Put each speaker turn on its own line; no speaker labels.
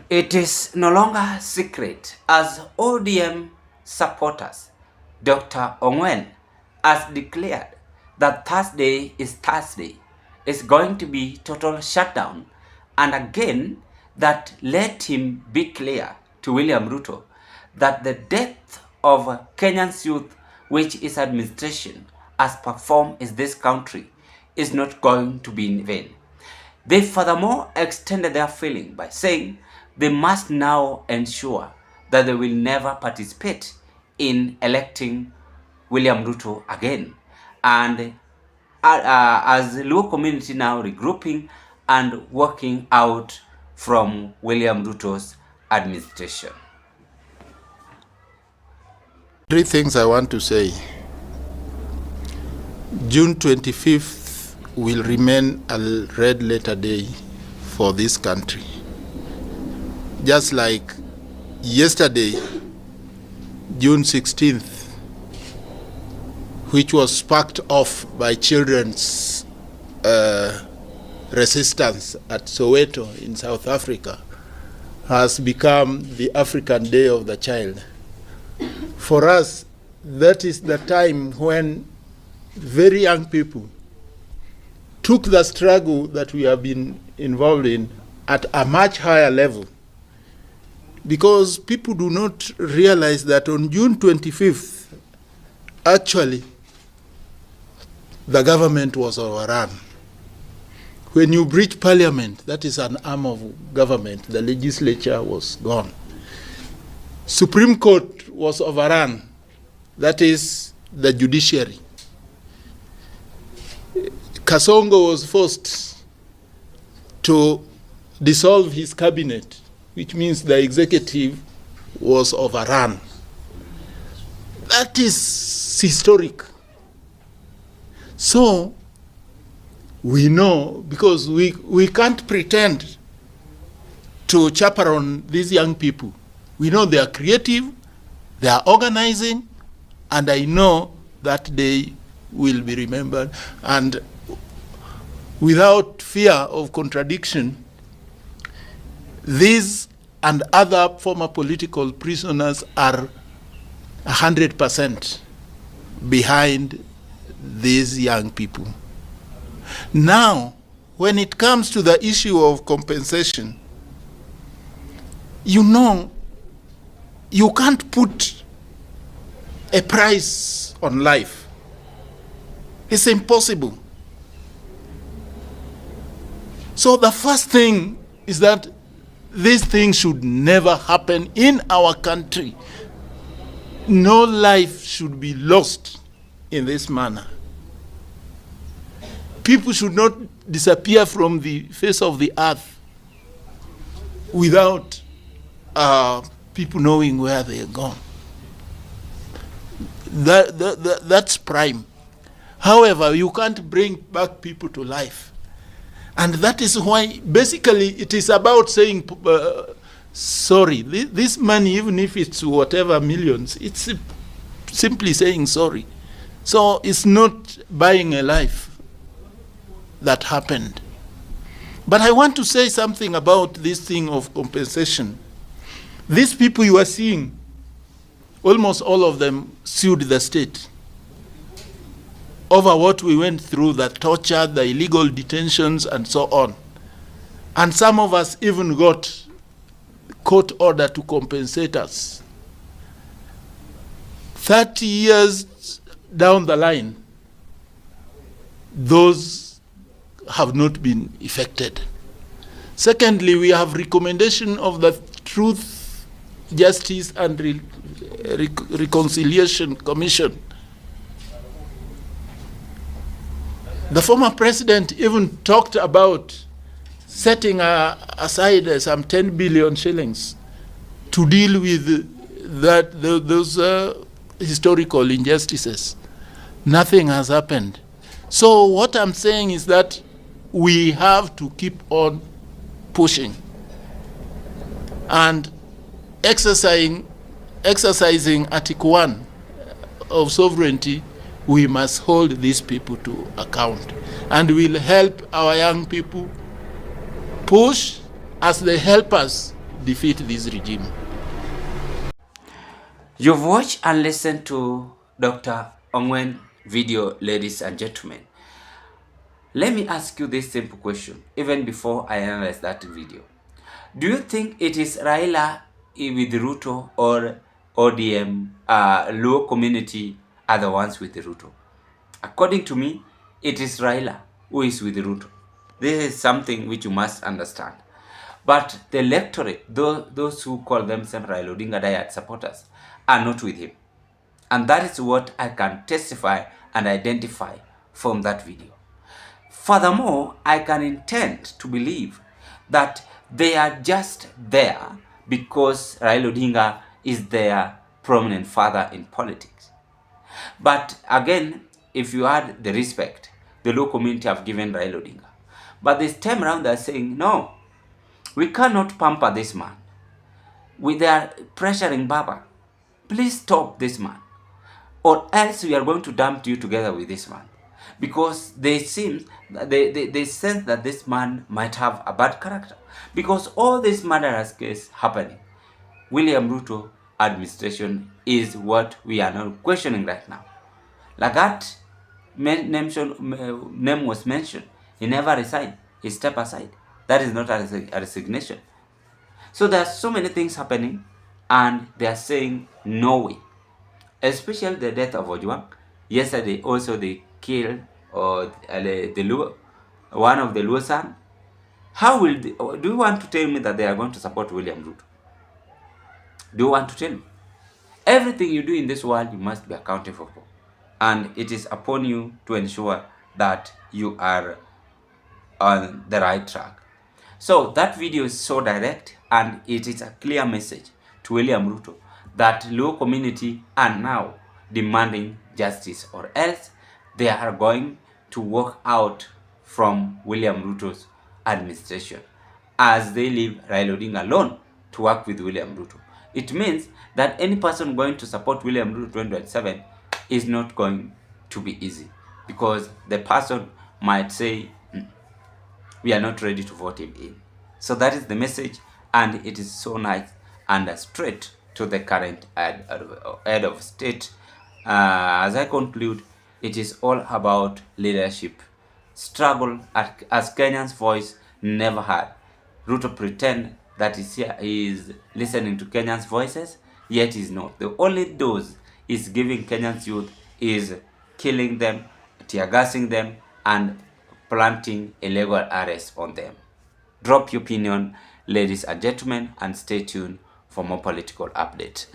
It is no longer a secret as ODM supporters, Dr. Ongwen has declared that Thursday is Thursday. It's going to be total shutdown, and again that let him be clear to William Ruto that the death of Kenyan's youth, which his administration has performed in this country, is not going to be in vain. They furthermore extended their feeling by saying they must now ensure that they will never participate in electing William Ruto again. And as the Luo community now regrouping and working out from William Ruto's administration.
3 things I want to say. June 25th will remain a red letter day for this country. Just like yesterday, June 16th, which was sparked off by children's resistance at Soweto in South Africa, has become the African Day of the Child. For us, that is the time when very young people took the struggle that we have been involved in at a much higher level. Because people do not realize that on June 25th, actually, the government was overrun. When you breach parliament, that is an arm of government, the legislature was gone. Supreme Court was overrun, that is the judiciary. Kasongo was forced to dissolve his cabinet, which means the executive was overrun. That is historic. So we know, because we can't pretend to chaperone these young people. We know they are creative, they are organizing, and I know that they will be remembered. And without fear of contradiction, these and other former political prisoners are 100% behind these young people. Now, when it comes to the issue of compensation, you know, you can't put a price on life. It's impossible. So the first thing is that these things should never happen in our country. No life should be lost in this manner. People should not disappear from the face of the earth without people knowing where they are gone. That's prime. However, you can't bring back people to life. And that is why, basically, it is about saying, sorry. This money, even if it's whatever millions, it's simply saying sorry. So it's not buying a life that happened. But I want to say something about this thing of compensation. These people you are seeing, almost all of them sued the state over what we went through, the torture, the illegal detentions, and so on. And some of us even got court order to compensate us. 30 years down the line, those have not been effected. Secondly, we have recommendation of the Truth, Justice, and Reconciliation Commission. The former president even talked about setting aside some 10 billion shillings to deal with those historical injustices. Nothing has happened. So what I'm saying is that we have to keep on pushing and exercising Article 1 of sovereignty. We must hold these people to account, and we'll help our young people push as they help us defeat this regime.
You've watched and listened to Dr. Ongwen video, ladies and gentlemen. Let me ask you this simple question, even before I analyze that video. Do you think it is Raila with RUTO or ODM, Luo community are the ones with the RUTO? According to me, it is Raila who is with the RUTO. This is something which you must understand. But the electorate, those who call themselves Raila Odinga Diet supporters, are not with him. And that is what I can testify and identify from that video. Furthermore, I can intend to believe that they are just there because Raila Odinga is their prominent father in politics. But again, if you add the respect, the Luo community have given Raila Odinga. But this time around they are saying, no, we cannot pamper this man. They are pressuring Baba. Please stop this man, or else we are going to dump you together with this man. Because they sense that this man might have a bad character. Because all this murderous case happening, William Ruto administration is what we are now questioning right now. Lagat name was mentioned. He never resigned. He stepped aside. That is not a resignation. So there are so many things happening, and they are saying no way. Especially the death of Ojwang. Yesterday also they killed the Luo, one of the Luo son. How will do you want to tell me that they are going to support William Ruto? Do you want to tell me? Everything you do in this world, you must be accountable for. And it is upon you to ensure that you are on the right track. So that video is so direct, and it is a clear message to William Ruto that Luo community are now demanding justice, or else they are going to walk out from William Ruto's administration as they leave Raila Odinga alone to work with William Ruto. It means that any person going to support William Ruto 2027 is not going to be easy, because the person might say, we are not ready to vote him in. So that is the message, and it is so nice and straight to the current head of state. As I conclude, it is all about leadership. Struggle as Kenyan's voice never had. Ruto pretend that he is listening to Kenyans' voices, yet is not. The only dose is giving Kenyans youth is killing them, tear gassing them, and planting illegal arrests on them. Drop your opinion, ladies and gentlemen, and stay tuned for more political updates.